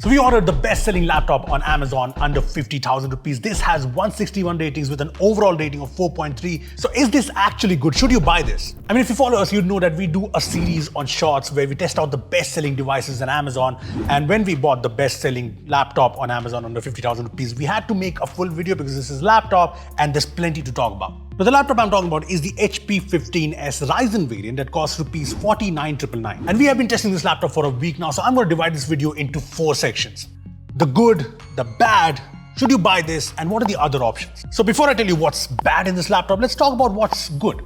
So we ordered the best-selling laptop on Amazon under 50,000 rupees. This has 161 ratings with an overall rating of 4.3. So is this actually good? Should you buy this? I mean, if you follow us, you'd know that we do a series on shorts where we test out the best-selling devices on Amazon. And when we bought the best-selling laptop on Amazon under 50,000 rupees, we had to make a full video because this is a laptop and there's plenty to talk about. But the laptop I'm talking about is the HP 15S Ryzen variant that costs rupees 49,999. And we have been testing this laptop for a week now, so I'm going to divide this video into 4 sections. The good, the bad, should you buy this, and what are the other options? So before I tell you what's bad in this laptop, let's talk about what's good.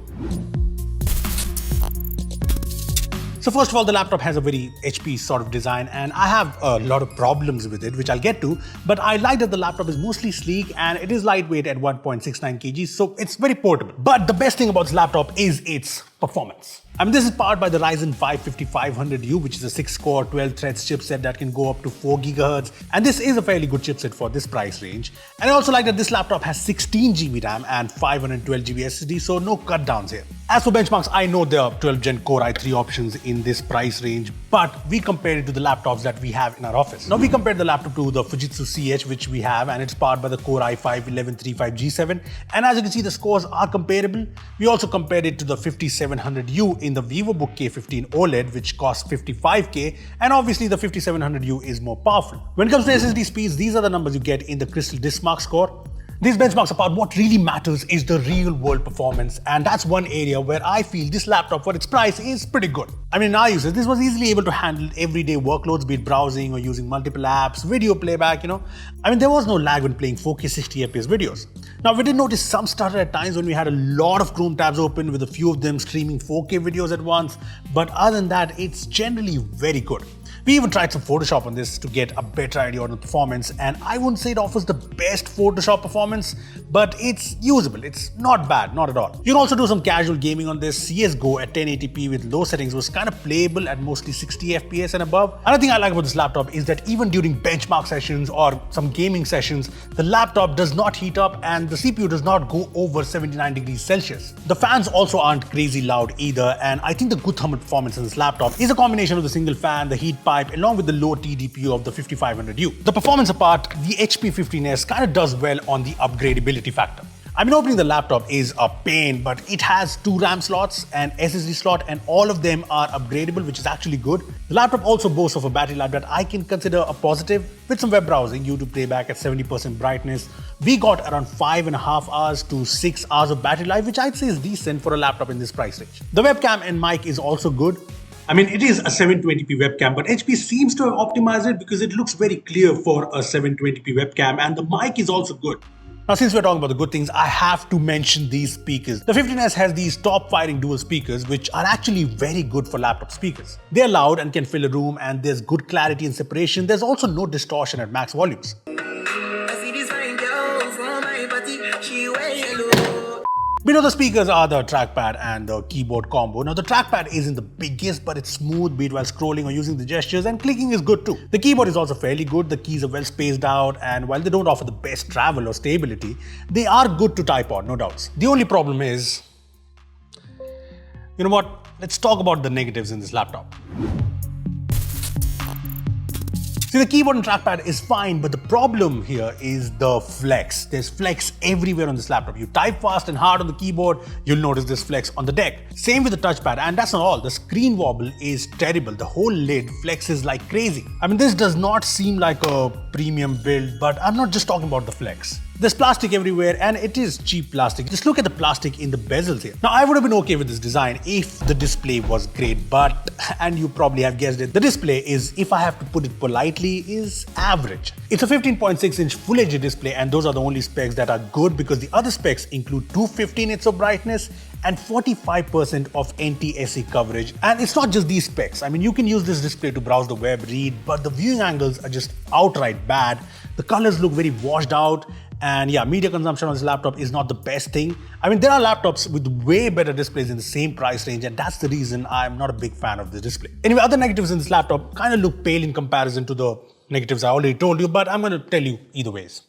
So first of all, the laptop has a very HP sort of design and I have a lot of problems with it, which I'll get to, but I like that the laptop is mostly sleek and it is lightweight at 1.69 kg, so it's very portable. But the best thing about this laptop is its performance. I mean, this is powered by the Ryzen 5 5500U, which is a 6-core, 12-threads chipset that can go up to 4 GHz. And this is a fairly good chipset for this price range. And I also like that this laptop has 16 GB RAM and 512 GB SSD, so no cut downs here. As for benchmarks, I know there are 12 Gen Core i3 options in this price range, but we compared it to the laptops that we have in our office. Now we compared the laptop to the Fujitsu CH, which we have, and it's powered by the Core i5-1135G7. And as you can see, the scores are comparable. We also compared it to the 5700U in the VivoBook K15 OLED, which costs 55K, and obviously the 5700U is more powerful. When it comes to SSD speeds, these are the numbers you get in the Crystal Disk Mark score. These benchmarks apart, what really matters is the real world performance, and that's one area where I feel this laptop for its price is pretty good. I mean, in our users, this was easily able to handle everyday workloads, be it browsing or using multiple apps, video playback, I mean, there was no lag when playing 4K 60 FPS videos. Now, we did notice some stutter at times when we had a lot of Chrome tabs open with a few of them streaming 4K videos at once, but other than that, it's generally very good. We even tried some Photoshop on this to get a better idea on the performance, and I wouldn't say it offers the best Photoshop performance, but it's usable. It's not bad, not at all. You can also do some casual gaming on this. CSGO at 1080p with low settings was kind of playable at mostly 60 FPS and above. Another thing I like about this laptop is that even during benchmark sessions or some gaming sessions, the laptop does not heat up and the CPU does not go over 79 degrees Celsius. The fans also aren't crazy loud either, and I think the good thermal performance in this laptop is a combination of the single fan, the heat pipe, along with the low TDPU of the 5500U. The performance apart, the HP 15S kind of does well on the upgradeability factor. I mean, opening the laptop is a pain, but it has 2 RAM slots and SSD slot, and all of them are upgradable, which is actually good. The laptop also boasts of a battery life that I can consider a positive. With some web browsing, YouTube playback at 70% brightness, we got around 5.5 hours to 6 hours of battery life, which I'd say is decent for a laptop in this price range. The webcam and mic is also good. I mean, it is a 720p webcam, but HP seems to have optimized it because it looks very clear for a 720p webcam, and the mic is also good. Now, since we're talking about the good things, I have to mention these speakers. The 15S has these top-firing dual speakers, which are actually very good for laptop speakers. They're loud and can fill a room, and there's good clarity and separation. There's also no distortion at max volumes. Below the speakers are the trackpad and the keyboard combo. Now the trackpad isn't the biggest, but it's smooth, be it while scrolling or using the gestures, and clicking is good too. The keyboard is also fairly good, the keys are well spaced out, and while they don't offer the best travel or stability, they are good to type on, no doubts. The only problem is, you know what, let's talk about the negatives in this laptop. See, the keyboard and trackpad is fine, but the problem here is the flex. There's flex everywhere on this laptop. You type fast and hard on the keyboard, you'll notice this flex on the deck. Same with the touchpad, and that's not all. The screen wobble is terrible. The whole lid flexes like crazy. I mean, this does not seem like a premium build, but I'm not just talking about the flex. There's plastic everywhere, and it is cheap plastic. Just look at the plastic in the bezels here. Now, I would have been okay with this design if the display was great, but, and you probably have guessed it, the display is, if I have to put it politely, is average. It's a 15.6-inch Full HD display, and those are the only specs that are good because the other specs include 250 nits of brightness and 45% of NTSC coverage. And it's not just these specs. I mean, you can use this display to browse the web, read, but the viewing angles are just outright bad. The colors look very washed out. And yeah, media consumption on this laptop is not the best thing. I mean, there are laptops with way better displays in the same price range, and that's the reason I'm not a big fan of this display. Anyway, other negatives in this laptop kind of look pale in comparison to the negatives I already told you, but I'm going to tell you either ways.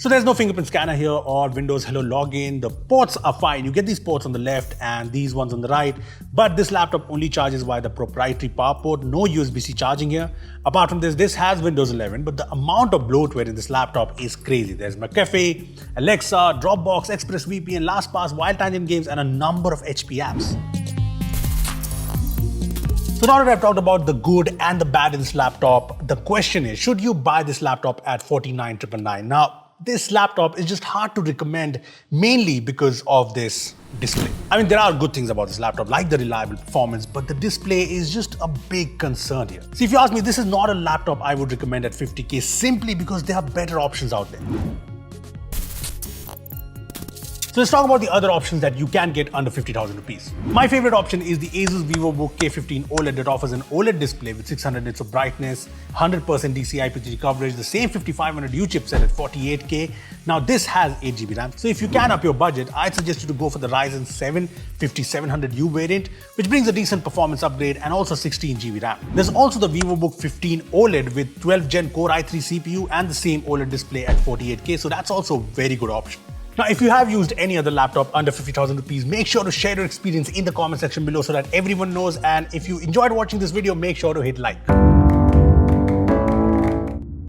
So there's no fingerprint scanner here or Windows Hello login. The ports are fine. You get these ports on the left and these ones on the right. But this laptop only charges via the proprietary power port. No USB-C charging here. Apart from this has Windows 11, but the amount of bloatware in this laptop is crazy. There's McAfee, Alexa, Dropbox, ExpressVPN, LastPass, Wild Tangent games, and a number of HP apps. So now that I've talked about the good and the bad in this laptop, the question is, should you buy this laptop at $49,999? Now, this laptop is just hard to recommend, mainly because of this display. I mean, there are good things about this laptop, like the reliable performance, but the display is just a big concern here. See, if you ask me, this is not a laptop I would recommend at $50K simply because there are better options out there. So let's talk about the other options that you can get under 50,000 rupees. My favorite option is the Asus VivoBook K15 OLED that offers an OLED display with 600 nits of brightness, 100% DCI-P3 coverage, the same 5500U chipset at 48K. Now this has 8GB RAM. So if you can up your budget, I'd suggest you to go for the Ryzen 7 5700U variant, which brings a decent performance upgrade and also 16GB RAM. There's also the VivoBook 15 OLED with 12th Gen Core i3 CPU and the same OLED display at 48K. So that's also a very good option. Now, if you have used any other laptop under 50,000 rupees, make sure to share your experience in the comment section below so that everyone knows. And if you enjoyed watching this video, make sure to hit like.